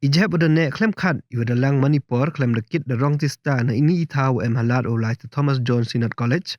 Ijhep ada nek klem khat yu ada lang Manipur klem dekit da rong tista na ini ithau halat olai to Thomas Jones Senior College.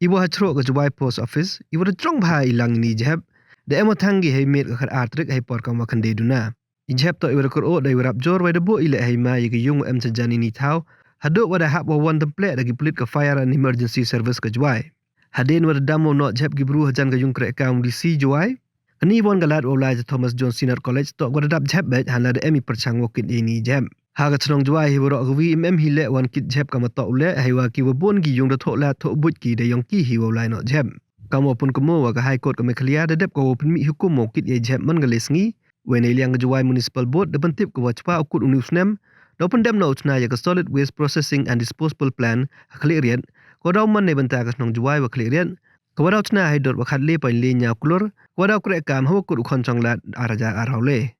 Ibu hachro ke Jowai Post Office, ibu da trong bhai ilang ini ijhep. Da emo thangi hai met ka khat artrik hai por kam wakan de duna. Ijhep to ibu da kor da ibu rap jor wai da bo ile hai ma yike yung em sajan ini thau. Hadooh wada hap wa wan tympleh da gipulit ke Fire and Emergency Service ke Jowai. Hadin wada damo no jhep gibru hajan ke yung krek kam di si Jowai. Kani bon galat olai to Thomas Jones Senior College to gwada dap jhep bet han la da emi perchang wokit ini jhep. Ha ga chnong Jowai hi boro gwi em hi le wan kit jhep kam to ule hai wa ki wa bon gi yung da tho la tho but ki da yong ki hi olai no jhep. Kamu pun kemo wa ga high court ka mekhalia da dep ko pin mi hukum mo kit ye jhep man gales ngi wen eliang Jowai Municipal Board da bantip ko wa chpa ukut unusnem do pendem no chna ya ka solid waste processing and disposal plan clearian ko daw man ne banta ka chnong Jowai wa clearian Kawadaw na ay dot wakat le pain le nya kulur kawadaw krek kam hawa kut ukon chong lat araja araule.